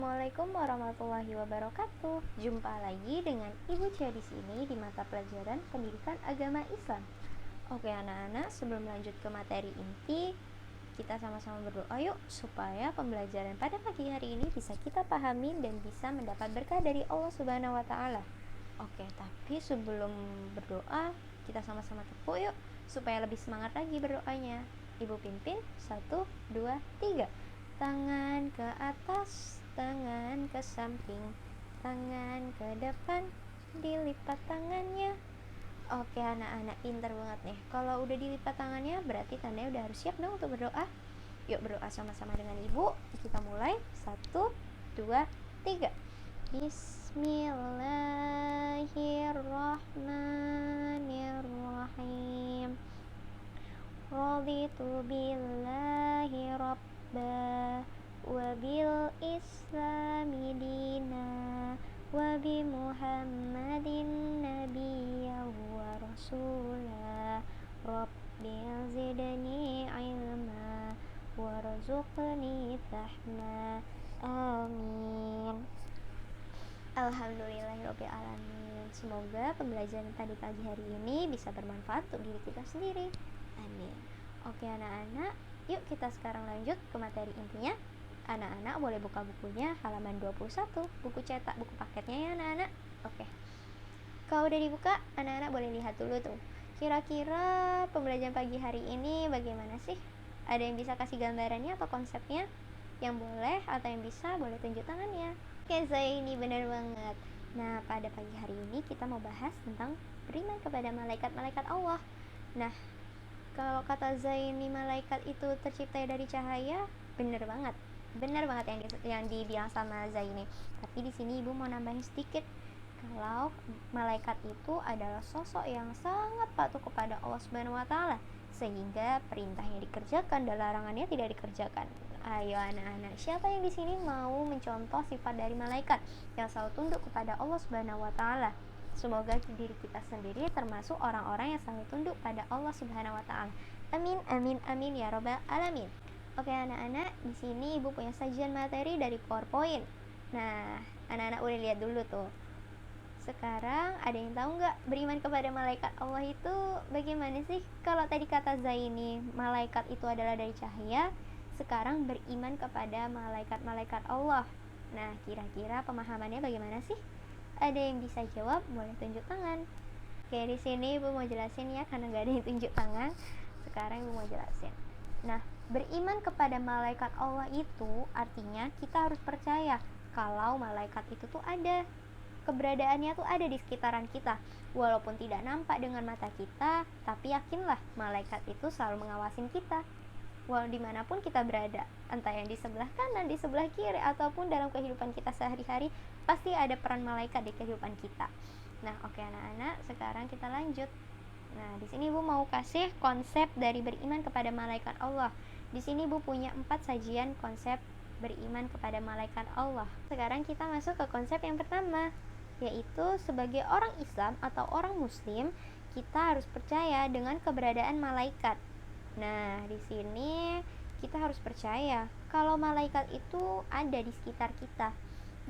Assalamualaikum warahmatullahi wabarakatuh. Jumpa lagi dengan Ibu Cia di sini di mata pelajaran Pendidikan Agama Islam. Oke anak-anak, sebelum lanjut ke materi inti, kita sama-sama berdoa yuk supaya pembelajaran pada pagi hari ini bisa kita pahami dan bisa mendapat berkah dari Allah Subhanahu wa taala. Oke, tapi sebelum berdoa, kita sama-sama tepuk yuk supaya lebih semangat lagi berdoanya. Ibu pimpin, 1, 2, 3. Tangan ke atas, tangan ke samping, tangan ke depan, dilipat tangannya. Oke anak-anak, pintar banget nih. Kalau udah dilipat tangannya, berarti tandanya udah harus siap dong untuk berdoa. Yuk berdoa sama-sama dengan ibu. Kita mulai. 1, 2, 3. Bismillahirrahmanirrahim. Raditu billahi rabba wa bil islami dina wa bi muhammadin nabiyya wa rasula rabbi zidni ilma warzuqni fahma amin. Alhamdulillahirabbil alamin. Semoga pembelajaran tadi pagi hari ini bisa bermanfaat untuk diri kita sendiri. Amin. Oke anak-anak, yuk kita sekarang lanjut ke materi intinya. Anak-anak boleh buka bukunya halaman 21, buku cetak, buku paketnya ya anak-anak. Oke. Kalau udah dibuka, anak-anak boleh lihat dulu tuh. Kira-kira pembelajaran pagi hari ini bagaimana sih? Ada yang bisa kasih gambarannya atau konsepnya? Yang boleh atau yang bisa boleh tunjuk tangannya. Oke, saya ini benar banget. Nah, pada pagi hari ini kita mau bahas tentang beriman kepada malaikat-malaikat Allah. Nah, kalau kata Zaini malaikat itu tercipta dari cahaya, bener banget yang dibilang sama Zaini. Tapi di sini ibu mau nambahin sedikit, kalau malaikat itu adalah sosok yang sangat patuh kepada Allah Subhanahu wa taala, sehingga perintahnya dikerjakan dan larangannya tidak dikerjakan. Ayo anak-anak, siapa yang di sini mau mencontoh sifat dari malaikat yang selalu tunduk kepada Allah Subhanahu wa taala? Semoga diri kita sendiri termasuk orang-orang yang selalu tunduk pada Allah Subhanahu wa taala. Amin amin amin ya robbal alamin. Oke anak-anak, di sini ibu punya sajian materi dari PowerPoint. Nah, anak-anak boleh lihat dulu tuh. Sekarang ada yang tahu nggak beriman kepada malaikat Allah itu bagaimana sih? Kalau tadi kata Zaini malaikat itu adalah dari cahaya, sekarang beriman kepada malaikat-malaikat Allah. Nah, kira-kira pemahamannya bagaimana sih? Ada yang bisa jawab, boleh tunjuk tangan. Oke, di sini ibu mau jelasin ya, karena nggak ada yang tunjuk tangan. Sekarang ibu mau jelasin. Nah, beriman kepada malaikat Allah itu artinya kita harus percaya kalau malaikat itu tuh ada, keberadaannya tuh ada di sekitaran kita. Walaupun tidak nampak dengan mata kita, tapi yakinlah malaikat itu selalu mengawasin kita walau dimanapun kita berada, entah yang di sebelah kanan, di sebelah kiri, ataupun dalam kehidupan kita sehari-hari, pasti ada peran malaikat di kehidupan kita. Nah, oke anak-anak, sekarang kita lanjut. Nah, di sini ibu mau kasih konsep dari beriman kepada malaikat Allah. Di sini ibu punya 4 sajian konsep beriman kepada malaikat Allah. Sekarang kita masuk ke konsep yang pertama, yaitu sebagai orang Islam atau orang Muslim, kita harus percaya dengan keberadaan malaikat. Nah, di sini kita harus percaya kalau malaikat itu ada di sekitar kita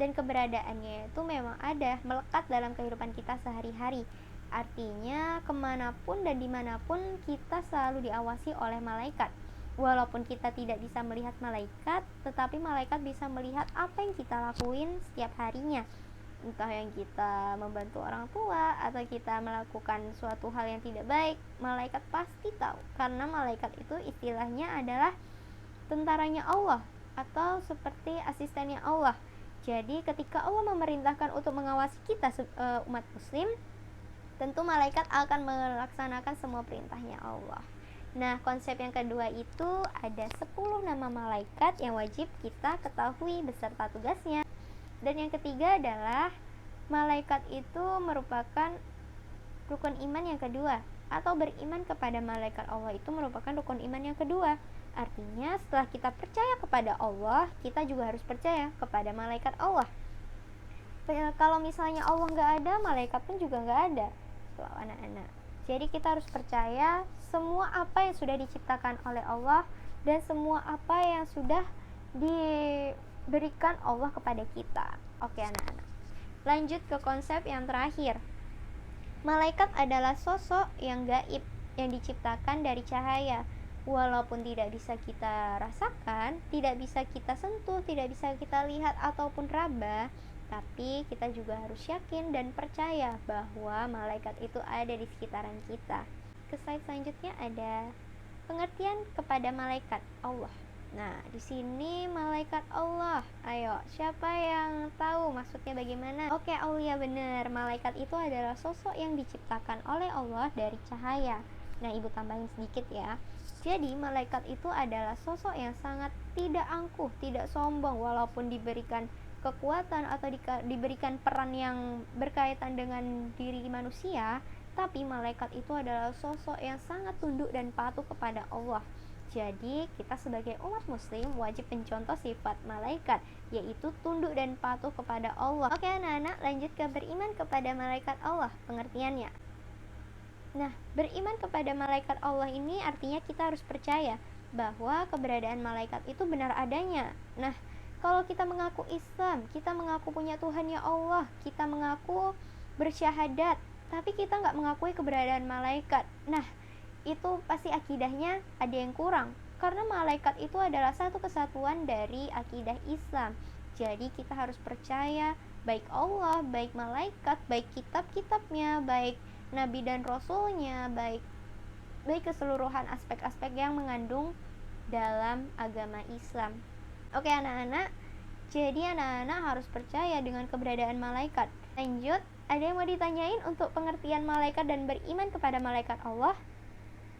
dan keberadaannya itu memang ada, melekat dalam kehidupan kita sehari-hari. Artinya kemanapun dan dimanapun kita selalu diawasi oleh malaikat. Walaupun kita tidak bisa melihat malaikat, tetapi malaikat bisa melihat apa yang kita lakuin setiap harinya. Entah yang kita membantu orang tua atau kita melakukan suatu hal yang tidak baik, malaikat pasti tahu, karena malaikat itu istilahnya adalah tentaranya Allah atau seperti asistennya Allah. Jadi ketika Allah memerintahkan untuk mengawasi kita umat muslim, tentu malaikat akan melaksanakan semua perintahnya Allah. Nah, konsep yang kedua itu ada 10 nama malaikat yang wajib kita ketahui beserta tugasnya. Dan yang ketiga adalah malaikat itu merupakan rukun iman yang kedua, atau beriman kepada malaikat Allah itu merupakan rukun iman yang kedua. Artinya setelah kita percaya kepada Allah, kita juga harus percaya kepada malaikat Allah. Kalau misalnya Allah nggak ada, malaikat pun juga nggak ada. Tuh anak-anak. Jadi kita harus percaya semua apa yang sudah diciptakan oleh Allah dan semua apa yang sudah berikan Allah kepada kita. Oke anak-anak, lanjut ke konsep yang terakhir. Malaikat adalah sosok yang gaib yang diciptakan dari cahaya. Walaupun tidak bisa kita rasakan, tidak bisa kita sentuh, tidak bisa kita lihat ataupun raba, tapi kita juga harus yakin dan percaya bahwa malaikat itu ada di sekitaran kita. Ke slide selanjutnya ada pengertian kepada malaikat Allah. Nah, di sini malaikat Allah. Ayo, siapa yang tahu maksudnya bagaimana? Oke, Aulia benar. Malaikat itu adalah sosok yang diciptakan oleh Allah dari cahaya. Nah, Ibu tambahin sedikit ya. Jadi, malaikat itu adalah sosok yang sangat tidak angkuh, tidak sombong walaupun diberikan kekuatan atau diberikan peran yang berkaitan dengan diri manusia, tapi malaikat itu adalah sosok yang sangat tunduk dan patuh kepada Allah. Jadi kita sebagai umat muslim wajib mencontoh sifat malaikat, yaitu tunduk dan patuh kepada Allah. Oke anak-anak, lanjut ke beriman kepada malaikat Allah, pengertiannya. Nah, beriman kepada malaikat Allah ini artinya kita harus percaya bahwa keberadaan malaikat itu benar adanya. Nah, kalau kita mengaku Islam, kita mengaku punya Tuhan ya Allah, kita mengaku bersyahadat, tapi kita nggak mengakui keberadaan malaikat. Nah, itu pasti akidahnya ada yang kurang, karena malaikat itu adalah satu kesatuan dari akidah Islam. Jadi kita harus percaya baik Allah, baik malaikat, baik kitab-kitabnya, baik nabi dan rasulnya, baik keseluruhan aspek-aspek yang mengandung dalam agama Islam. Oke anak-anak, jadi anak-anak harus percaya dengan keberadaan malaikat. Lanjut, ada yang mau ditanyain untuk pengertian malaikat dan beriman kepada malaikat Allah?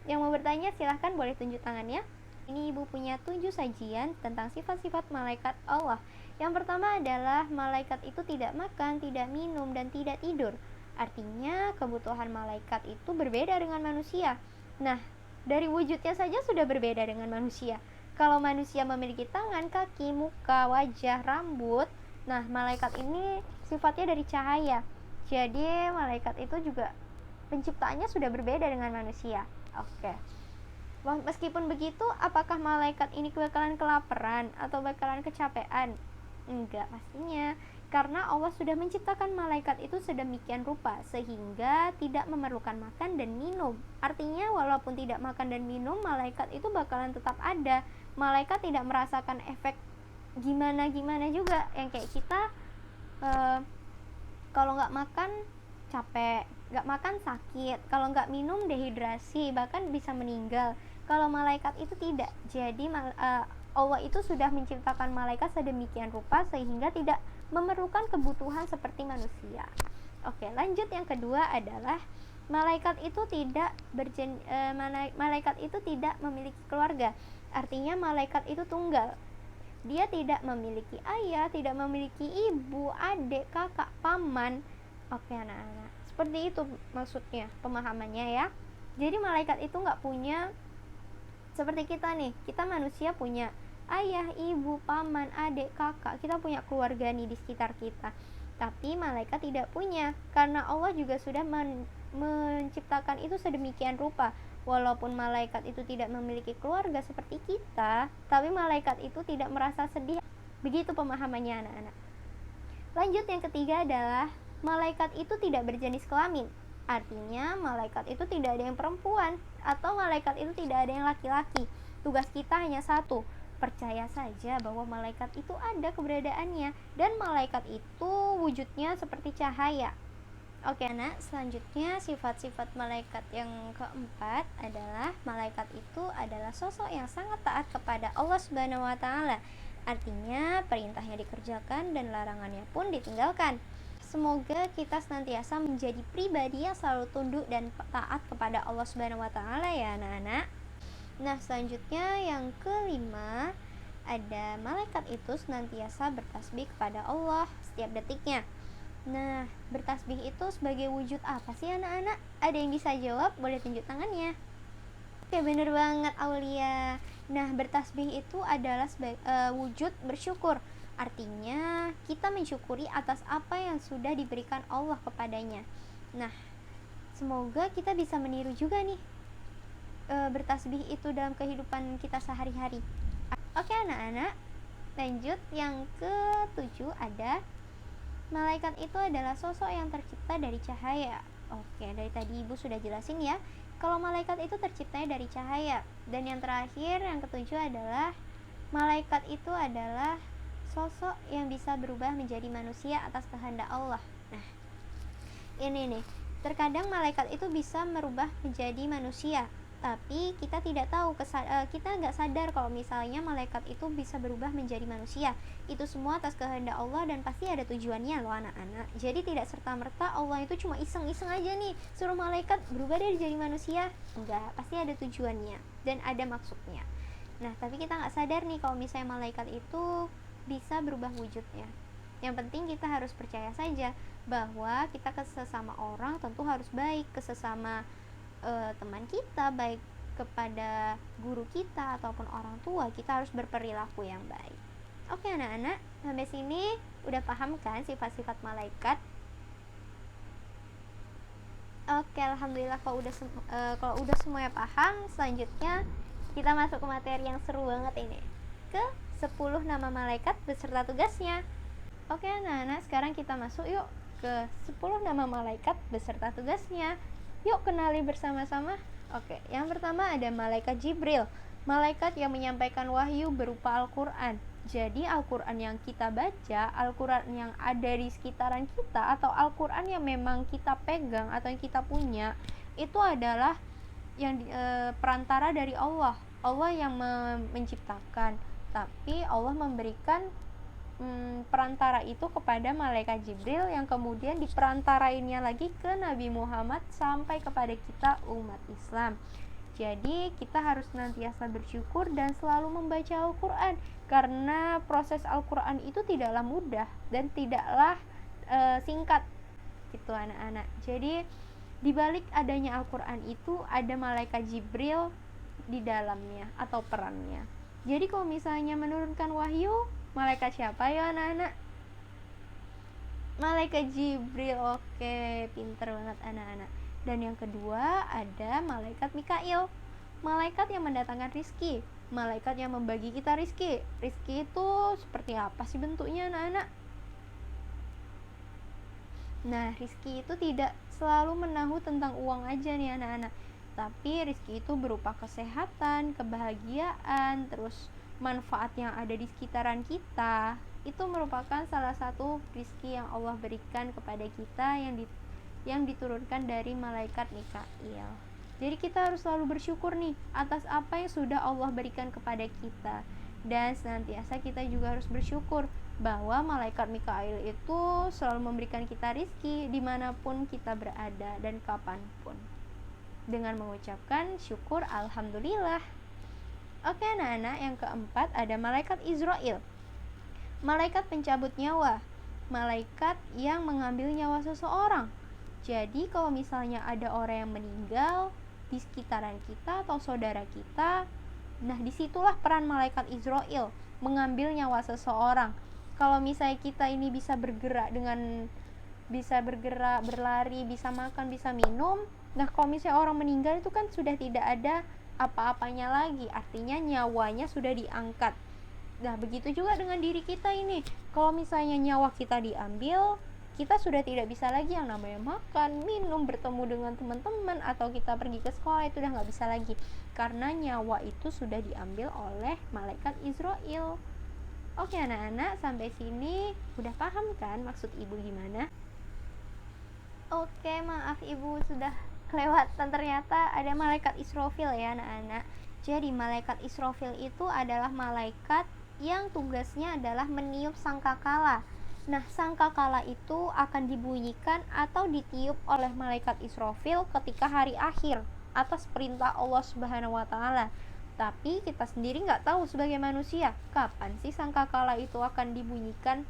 Yang mau bertanya silahkan boleh tunjuk tangannya. Ini Ibu punya 7 sajian tentang sifat-sifat malaikat Allah. Yang pertama adalah malaikat itu tidak makan, tidak minum, dan tidak tidur. Artinya kebutuhan malaikat itu berbeda dengan manusia. Nah, dari wujudnya saja sudah berbeda dengan manusia. Kalau manusia memiliki tangan, kaki, muka, wajah, rambut, nah malaikat ini sifatnya dari cahaya. Jadi malaikat itu juga penciptaannya sudah berbeda dengan manusia. Oke. Meskipun begitu, apakah malaikat ini bakalan kelaparan atau bakalan kecapean? Enggak pastinya, karena Allah sudah menciptakan malaikat itu sedemikian rupa sehingga tidak memerlukan makan dan minum. Artinya walaupun tidak makan dan minum, malaikat itu bakalan tetap ada. Malaikat tidak merasakan efek gimana-gimana juga yang kayak kita kalau nggak makan capek, nggak makan sakit, kalau nggak minum dehidrasi, bahkan bisa meninggal. Kalau malaikat itu tidak. Jadi Allah itu sudah menciptakan malaikat sedemikian rupa sehingga tidak memerlukan kebutuhan seperti manusia. Oke, lanjut yang kedua adalah malaikat itu tidak malaikat itu tidak memiliki keluarga. Artinya malaikat itu tunggal. Dia tidak memiliki ayah, tidak memiliki ibu, adik, kakak, paman. Oke anak-anak, seperti itu maksudnya pemahamannya ya. Jadi malaikat itu nggak punya seperti kita nih. Kita manusia punya ayah, ibu, paman, adik, kakak. Kita punya keluarga nih di sekitar kita. Tapi malaikat tidak punya, karena Allah juga sudah menciptakan itu sedemikian rupa. Walaupun malaikat itu tidak memiliki keluarga seperti kita, tapi malaikat itu tidak merasa sedih. Begitu pemahamannya anak-anak. Lanjut yang ketiga adalah malaikat itu tidak berjenis kelamin. Artinya malaikat itu tidak ada yang perempuan atau malaikat itu tidak ada yang laki-laki. Tugas kita hanya satu, percaya saja bahwa malaikat itu ada keberadaannya dan malaikat itu wujudnya seperti cahaya. Oke anak, selanjutnya sifat-sifat malaikat yang keempat adalah malaikat itu adalah sosok yang sangat taat kepada Allah Subhanahu wa taala. Artinya perintahnya dikerjakan dan larangannya pun ditinggalkan. Semoga kita senantiasa menjadi pribadi yang selalu tunduk dan taat kepada Allah Subhanahu wa taala ya anak-anak. Nah, selanjutnya yang kelima ada malaikat itu senantiasa bertasbih kepada Allah setiap detiknya. Nah, bertasbih itu sebagai wujud apa sih anak-anak? Ada yang bisa jawab? Boleh tunjuk tangannya. Oke, bener banget Aulia. Nah, bertasbih itu adalah wujud bersyukur. Artinya kita mensyukuri atas apa yang sudah diberikan Allah kepadanya. Nah, semoga kita bisa meniru juga nih bertasbih itu dalam kehidupan kita sehari-hari. Oke anak-anak, Lanjut, yang ketujuh ada malaikat itu adalah sosok yang tercipta dari cahaya. Oke, dari tadi ibu sudah jelasin ya, kalau malaikat itu terciptanya dari cahaya. Dan yang terakhir, yang ketujuh adalah malaikat itu adalah sosok yang bisa berubah menjadi manusia atas kehendak Allah. Nah, ini nih, terkadang malaikat itu bisa merubah menjadi manusia, tapi kita tidak tahu, kita nggak sadar kalau misalnya malaikat itu bisa berubah menjadi manusia. Itu semua atas kehendak Allah dan pasti ada tujuannya loh anak-anak. Jadi tidak serta-merta Allah itu cuma iseng-iseng aja nih suruh malaikat berubah deh jadi manusia. Enggak, pasti ada tujuannya dan ada maksudnya. Nah, tapi kita nggak sadar nih kalau misalnya malaikat itu bisa berubah wujudnya. Yang penting kita harus percaya saja bahwa kita ke sesama orang tentu harus baik, ke sesama teman kita, baik kepada guru kita ataupun orang tua, kita harus berperilaku yang baik. Oke anak-anak, sampai sini udah paham kan sifat-sifat malaikat? Oke, alhamdulillah kalau udah semuanya paham, selanjutnya kita masuk ke materi yang seru banget ini, ke 10 nama malaikat beserta tugasnya. Oke anak-anak, sekarang kita masuk yuk ke 10 nama malaikat beserta tugasnya. Yuk kenali bersama-sama. Oke, yang pertama ada malaikat Jibril, malaikat yang menyampaikan wahyu berupa Al-Quran. Jadi Al-Quran yang kita baca, Al-Quran yang ada di sekitaran kita, atau Al-Quran yang memang kita pegang atau yang kita punya, itu adalah yang perantara dari Allah. Allah yang menciptakan, tapi Allah memberikan perantara itu kepada malaikat Jibril yang kemudian diperantarainnya lagi ke Nabi Muhammad sampai kepada kita umat Islam. Jadi kita harus senantiasa bersyukur dan selalu membaca Al-Quran, karena proses Al-Quran itu tidaklah mudah dan tidaklah singkat gitu anak-anak. Jadi dibalik adanya Al-Quran itu ada malaikat Jibril di dalamnya atau perannya. Jadi kalau misalnya menurunkan wahyu, malaikat siapa ya anak-anak? Malaikat Jibril. Oke, pinter banget anak-anak. Dan yang kedua ada malaikat Mikail, malaikat yang mendatangkan rizki, malaikat yang membagi kita rizki. Rizki itu seperti apa sih bentuknya anak-anak? Nah, rizki itu tidak selalu menahu tentang uang aja nih anak-anak, tapi rizki itu berupa kesehatan, kebahagiaan, terus manfaat yang ada di sekitaran kita. Itu merupakan salah satu rizki yang Allah berikan kepada kita yang diturunkan dari malaikat Mikail. Jadi kita harus selalu bersyukur nih atas apa yang sudah Allah berikan kepada kita, dan senantiasa kita juga harus bersyukur bahwa malaikat Mikail itu selalu memberikan kita rizki dimanapun kita berada dan kapanpun, dengan mengucapkan syukur alhamdulillah. Oke anak-anak, yang keempat ada malaikat Izrail, malaikat pencabut nyawa, malaikat yang mengambil nyawa seseorang. Jadi kalau misalnya ada orang yang meninggal di sekitaran kita atau saudara kita, nah disitulah peran malaikat Izrail mengambil nyawa seseorang. Kalau misalnya kita ini bisa bergerak, berlari, bisa makan, bisa minum, nah kalau misalnya orang meninggal itu kan sudah tidak ada apa-apanya lagi, artinya nyawanya sudah diangkat. Nah begitu juga dengan diri kita ini, kalau misalnya nyawa kita diambil, kita sudah tidak bisa lagi yang namanya makan, minum, bertemu dengan teman-teman, atau kita pergi ke sekolah, itu udah gak bisa lagi, karena nyawa itu sudah diambil oleh malaikat Izrail. Oke anak-anak, sampai sini udah paham kan maksud ibu gimana? Oke, maaf ibu sudah kelewatan, ternyata ada malaikat Israfil ya anak-anak. Jadi malaikat Israfil itu adalah malaikat yang tugasnya adalah meniup sangkakala. Nah, sangkakala itu akan dibunyikan atau ditiup oleh malaikat Israfil ketika hari akhir atas perintah Allah Subhanahu wa taala. Tapi kita sendiri nggak tahu sebagai manusia kapan sih sangkakala itu akan dibunyikan.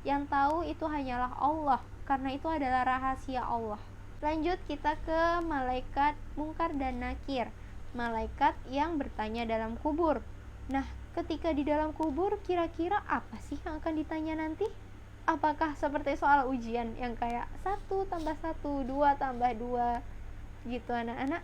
Yang tahu itu hanyalah Allah, karena itu adalah rahasia Allah. Lanjut kita ke malaikat Mungkar dan Nakir, malaikat yang bertanya dalam kubur. Nah, ketika di dalam kubur, kira-kira apa sih yang akan ditanya nanti? Apakah seperti soal ujian yang kayak 1 tambah 1, 2 tambah 2 gitu anak-anak?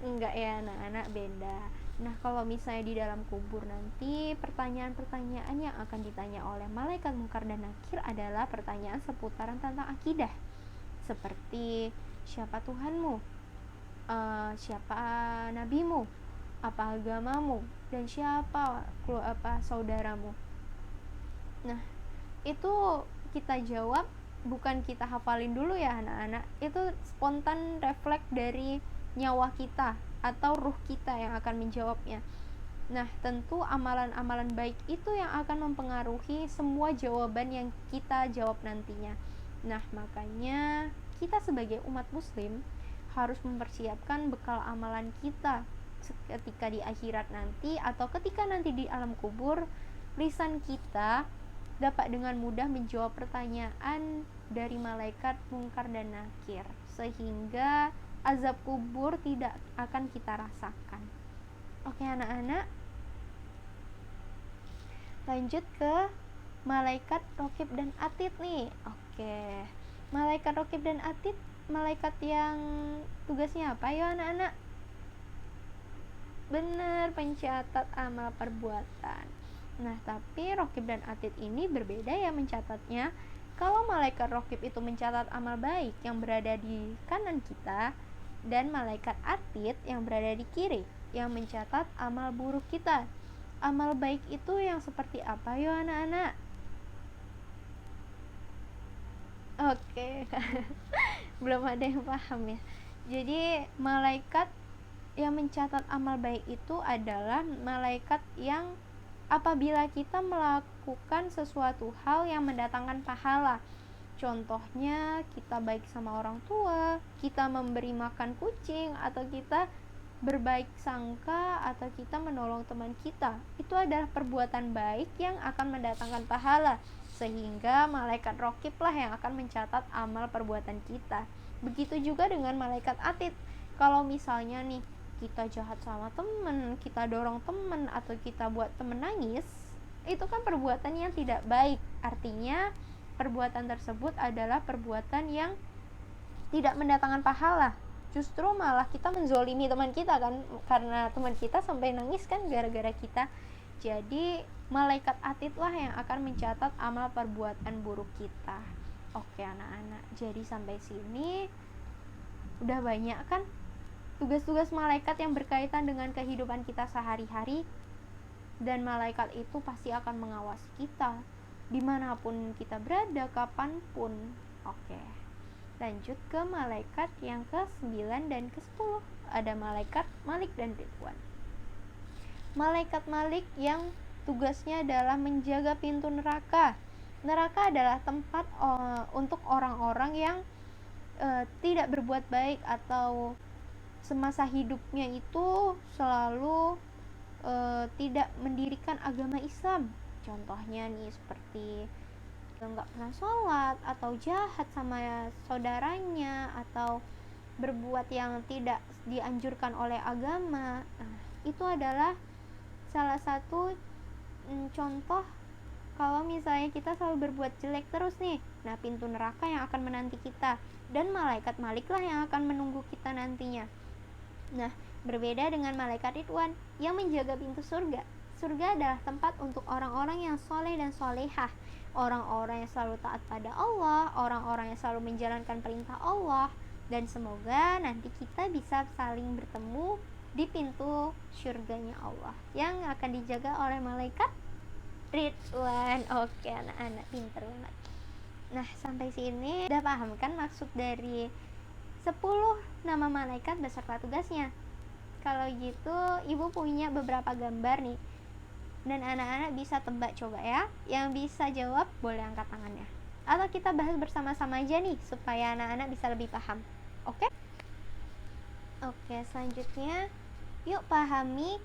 Enggak ya anak-anak, beda. Nah, kalau misalnya di dalam kubur nanti, pertanyaan-pertanyaan yang akan ditanya oleh malaikat mungkar dan nakir adalah pertanyaan seputaran tentang akidah. Seperti, siapa Tuhanmu? Siapa nabimu? Apa agamamu? Dan siapa saudaramu? Nah, itu kita jawab, bukan kita hafalin dulu ya anak-anak. Itu spontan refleks dari nyawa kita atau ruh kita yang akan menjawabnya. Nah, tentu amalan-amalan baik itu yang akan mempengaruhi semua jawaban yang kita jawab nantinya. Nah, makanya kita sebagai umat muslim harus mempersiapkan bekal amalan kita ketika di akhirat nanti, atau ketika nanti di alam kubur, lisan kita dapat dengan mudah menjawab pertanyaan dari malaikat mungkar dan nakir, sehingga azab kubur tidak akan kita rasakan. Oke anak-anak, lanjut ke malaikat Raqib dan Atid nih. Oke, malaikat Raqib dan Atid, malaikat yang tugasnya apa ya anak-anak? Bener, pencatat amal perbuatan. Nah, tapi Raqib dan Atid ini berbeda ya mencatatnya. Kalau malaikat Raqib itu mencatat amal baik yang berada di kanan kita, dan malaikat Atid yang berada di kiri yang mencatat amal buruk kita. Amal baik itu yang seperti apa ya anak-anak? Oke. Belum ada yang paham ya. Jadi malaikat yang mencatat amal baik itu adalah malaikat yang apabila kita melakukan sesuatu hal yang mendatangkan pahala, contohnya kita baik sama orang tua, kita memberi makan kucing, atau kita berbaik sangka, atau kita menolong teman kita, itu adalah perbuatan baik yang akan mendatangkan pahala, sehingga malaikat Raqib lah yang akan mencatat amal perbuatan kita. Begitu juga dengan malaikat Atid. Kalau misalnya nih kita jahat sama temen, kita dorong temen, atau kita buat temen nangis, itu kan perbuatan yang tidak baik. Artinya perbuatan tersebut adalah perbuatan yang tidak mendatangkan pahala. Justru malah kita menzolimi teman kita kan, karena teman kita sampai nangis kan gara-gara kita. Jadi malaikat Atid lah yang akan mencatat amal perbuatan buruk kita. Oke anak-anak, jadi sampai sini udah banyak kan tugas-tugas malaikat yang berkaitan dengan kehidupan kita sehari-hari, dan malaikat itu pasti akan mengawasi kita dimanapun kita berada, kapanpun. Oke, lanjut ke malaikat yang ke-9 dan ke-10. Ada malaikat Malik dan Ridwan. Malaikat Malik yang tugasnya adalah menjaga pintu neraka. Neraka adalah tempat untuk orang-orang yang tidak berbuat baik, atau semasa hidupnya itu selalu tidak mendirikan agama Islam. Contohnya nih seperti nggak pernah sholat, atau jahat sama saudaranya, atau berbuat yang tidak dianjurkan oleh agama. Nah, itu adalah salah satu contoh kalau misalnya kita selalu berbuat jelek terus nih. Nah, pintu neraka yang akan menanti kita, dan malaikat Malik lah yang akan menunggu kita nantinya. Nah, berbeda dengan malaikat Ridwan yang menjaga pintu surga. Surga adalah tempat untuk orang-orang yang soleh dan solehah, orang-orang yang selalu taat pada Allah, orang-orang yang selalu menjalankan perintah Allah, dan semoga nanti kita bisa saling bertemu di pintu surganya Allah yang akan dijaga oleh malaikat Ridwan. Oke anak-anak, pinter banget. Nah, sampai sini udah paham kan maksud dari 10 nama malaikat beserta tugasnya? Kalau gitu, ibu punya beberapa gambar nih, dan anak-anak bisa tebak coba ya. Yang bisa jawab boleh angkat tangannya, atau kita bahas bersama-sama aja nih supaya anak-anak bisa lebih paham. Oke? Oke, selanjutnya yuk pahami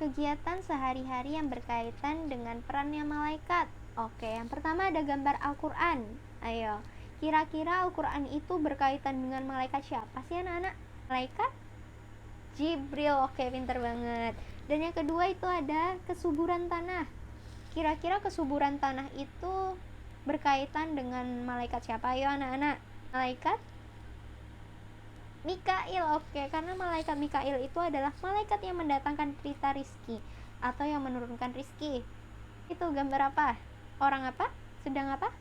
kegiatan sehari-hari yang berkaitan dengan perannya malaikat. Oke, yang pertama ada gambar Al-Quran. Ayo, kira-kira Al-Quran itu berkaitan dengan malaikat siapa sih anak-anak? Malaikat Jibril. Oke, pinter banget. Dan yang kedua itu ada kesuburan tanah. Kira-kira kesuburan tanah itu berkaitan dengan malaikat siapa? Ayo anak-anak. Malaikat Mikail, oke, karena malaikat Mikail itu adalah malaikat yang mendatangkan berita rizki atau yang menurunkan rizki. Itu gambar apa? Orang apa? Sedang apa?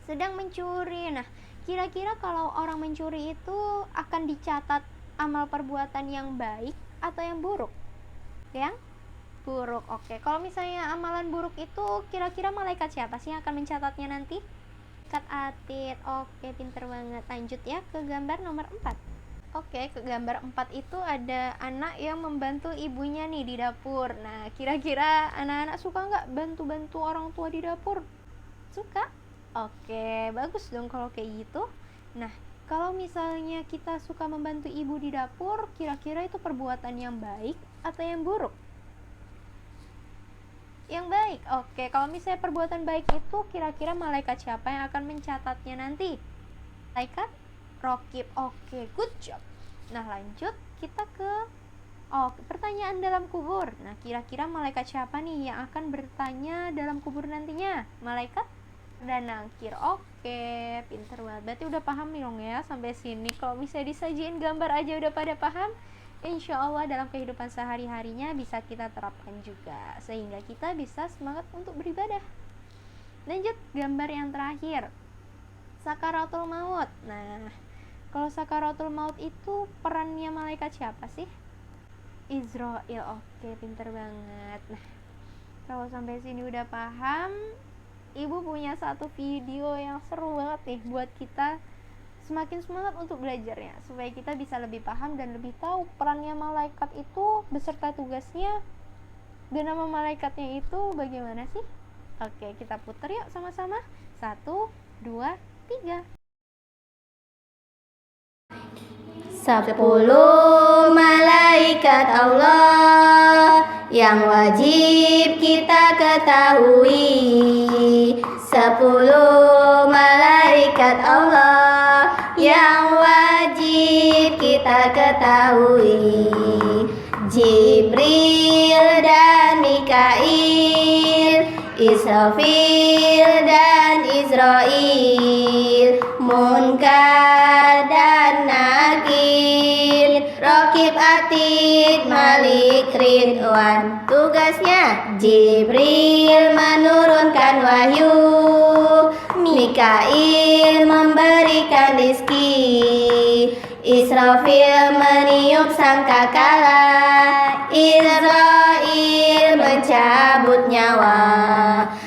Sedang mencuri. Nah, kira-kira kalau orang mencuri itu akan dicatat amal perbuatan yang baik atau yang buruk? Yang buruk. Oke, kalau misalnya amalan buruk itu kira-kira malaikat siapa sih yang akan mencatatnya nanti? Malaikat Atid. Oke, pinter banget. Lanjut ya ke gambar nomor 4. Oke, ke gambar 4 itu ada anak yang membantu ibunya nih di dapur. Nah, kira-kira anak-anak suka nggak bantu-bantu orang tua di dapur? Suka? Oke, bagus dong kalau kayak gitu. Nah, kalau misalnya kita suka membantu ibu di dapur, kira-kira itu perbuatan yang baik atau yang buruk? Yang baik. Oke, kalau misalnya perbuatan baik itu kira-kira malaikat siapa yang akan mencatatnya nanti? Malaikat Raqib. Oke, good job. Nah, lanjut kita ke pertanyaan dalam kubur. Nah, kira-kira malaikat siapa nih yang akan bertanya dalam kubur nantinya? Malaikat dan Nakir. Oke, pinter banget. Berarti udah paham nih dong ya sampai sini. Kalau misalnya disajiin gambar aja udah pada paham, insya Allah dalam kehidupan sehari-harinya bisa kita terapkan juga, sehingga kita bisa semangat untuk beribadah. Lanjut gambar yang terakhir, sakaratul maut. Nah, kalau sakaratul maut itu perannya malaikat siapa sih? Israel. Oke, pinter banget. Nah, kalau sampai sini udah paham, ibu punya satu video yang seru banget nih buat kita semakin semangat untuk belajarnya, supaya kita bisa lebih paham dan lebih tahu perannya malaikat itu beserta tugasnya dan nama malaikatnya itu bagaimana sih. Oke, kita putar yuk sama-sama. 1, 2, 3. 10 malaikat Allah yang wajib kita ketahui. 10 malaikat Allah yang wajib kita ketahui. Jibril dan Mikail, Israfil dan Israil, Munkar dan Nakir, Raqib Atid, Malik Ridwan. Tugasnya Jibril menurunkan wahyu, Mikail memberikan rizki, Israfil meniup sangkakala, Israil mencabut nyawa,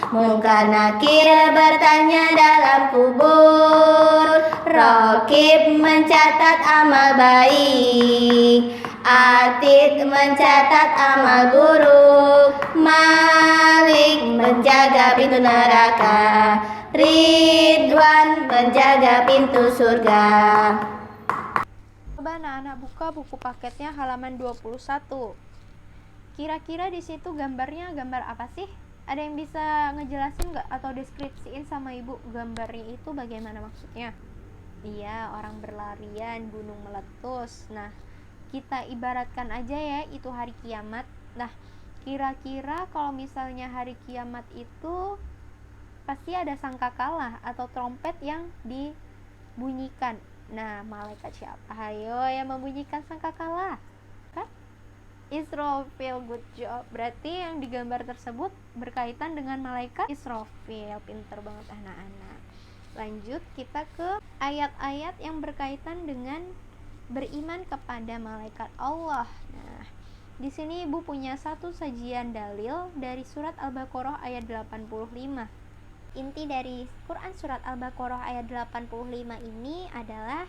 Munkar Nakir bertanya dalam kubur, Raqib mencatat amal baik, Atid mencatat amal buruk, Malik menjaga pintu neraka, Ridwan menjaga pintu surga. Coba anak-anak buka buku paketnya halaman 21. Kira-kira di situ gambarnya gambar apa sih? Ada yang bisa ngejelasin nggak atau deskripsiin sama ibu gambarnya itu bagaimana maksudnya? Iya, orang berlarian, gunung meletus. Nah, kita ibaratkan aja ya itu hari kiamat. Nah, kira-kira kalau misalnya hari kiamat itu pasti ada sangkakala atau trompet yang dibunyikan. Nah, malaikat siapa? Ayo yang membunyikan sangkakala? Kan? Israfil, good job. Berarti yang digambar tersebut berkaitan dengan malaikat Israfil. Pinter banget anak-anak. Lanjut kita ke ayat-ayat yang berkaitan dengan beriman kepada malaikat Allah. Nah, di sini ibu punya satu sajian dalil dari surat Al-Baqarah ayat 85. Inti dari Quran surat Al-Baqarah ayat 85 ini adalah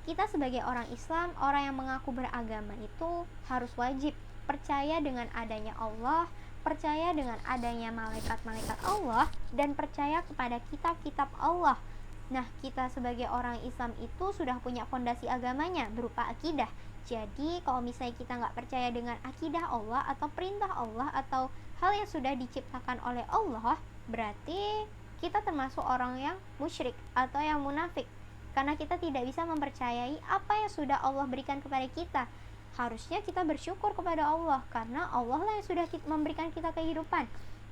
kita sebagai orang Islam, orang yang mengaku beragama itu harus wajib percaya dengan adanya Allah, percaya dengan adanya malaikat-malaikat Allah, dan percaya kepada kitab-kitab Allah. Nah, kita sebagai orang Islam itu sudah punya fondasi agamanya berupa akidah. Jadi kalau misalnya kita nggak percaya dengan akidah Allah atau perintah Allah atau hal yang sudah diciptakan oleh Allah, berarti kita termasuk orang yang musyrik atau yang munafik, karena kita tidak bisa mempercayai apa yang sudah Allah berikan kepada kita. Harusnya kita bersyukur kepada Allah, karena Allah lah yang sudah memberikan kita kehidupan.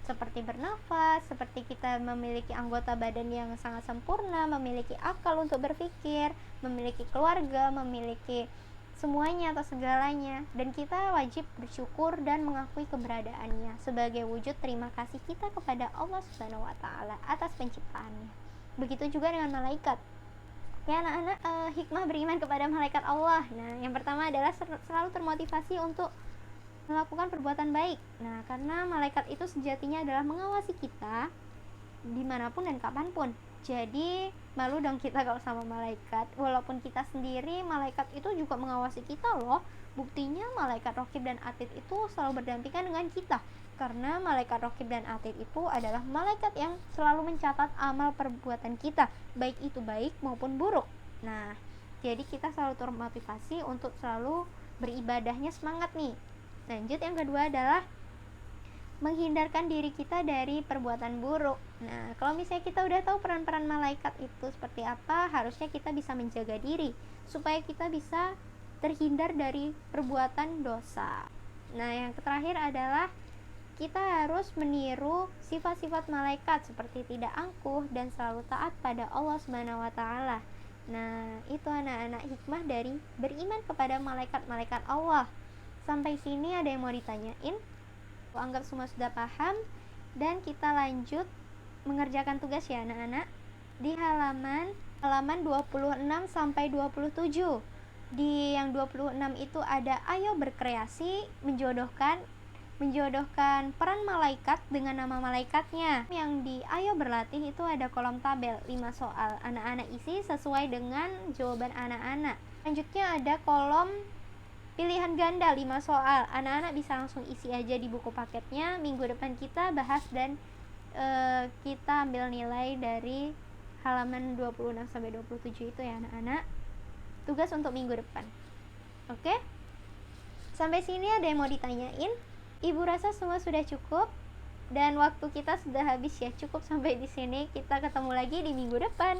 seperti bernafas, seperti kita memiliki anggota badan yang sangat sempurna, memiliki akal untuk berpikir, memiliki keluarga, memiliki semuanya atau segalanya, dan kita wajib bersyukur dan mengakui keberadaannya sebagai wujud terima kasih kita kepada Allah Subhanahu wa taala atas penciptaannya. Begitu juga dengan malaikat. Ya anak-anak, hikmah beriman kepada malaikat Allah. Nah, yang pertama adalah selalu termotivasi untuk melakukan perbuatan baik. Nah, karena malaikat itu sejatinya adalah mengawasi kita dimanapun dan kapanpun. Jadi malu dong kita kalau sama malaikat. Walaupun kita sendiri, malaikat itu juga mengawasi kita loh. Buktinya malaikat Raqib dan Atid itu selalu berdampingan dengan kita. Karena malaikat Raqib dan Atid itu adalah malaikat yang selalu mencatat amal perbuatan kita, baik itu baik maupun buruk. Nah, jadi kita selalu termotivasi untuk selalu beribadahnya semangat nih. Lanjut, yang kedua adalah menghindarkan diri kita dari perbuatan buruk. Nah, kalau misalnya kita udah tahu peran-peran malaikat itu seperti apa, harusnya kita bisa menjaga diri supaya kita bisa terhindar dari perbuatan dosa. Nah, yang terakhir adalah kita harus meniru sifat-sifat malaikat seperti tidak angkuh dan selalu taat pada Allah Subhanahu wa taala. Nah, itu anak-anak hikmah dari beriman kepada malaikat-malaikat Allah. Sampai sini ada yang mau ditanyain? Aku anggap semua sudah paham, dan kita lanjut mengerjakan tugas ya anak-anak. Di halaman 26 sampai 27. Di yang 26 itu ada ayo berkreasi, menjodohkan peran malaikat dengan nama malaikatnya. Yang di ayo berlatih itu ada kolom tabel 5 soal. Anak-anak isi sesuai dengan jawaban anak-anak. Selanjutnya ada kolom pilihan ganda 5 soal. Anak-anak bisa langsung isi aja di buku paketnya. Minggu depan kita bahas dan kita ambil nilai dari halaman 26 sampai 27 itu ya anak-anak. Tugas untuk minggu depan. Oke? Sampai sini ada yang mau ditanyain? Ibu rasa semua sudah cukup dan waktu kita sudah habis ya. Cukup sampai di sini. Kita ketemu lagi di minggu depan.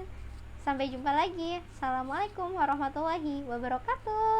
Sampai jumpa lagi. Assalamualaikum warahmatullahi wabarakatuh.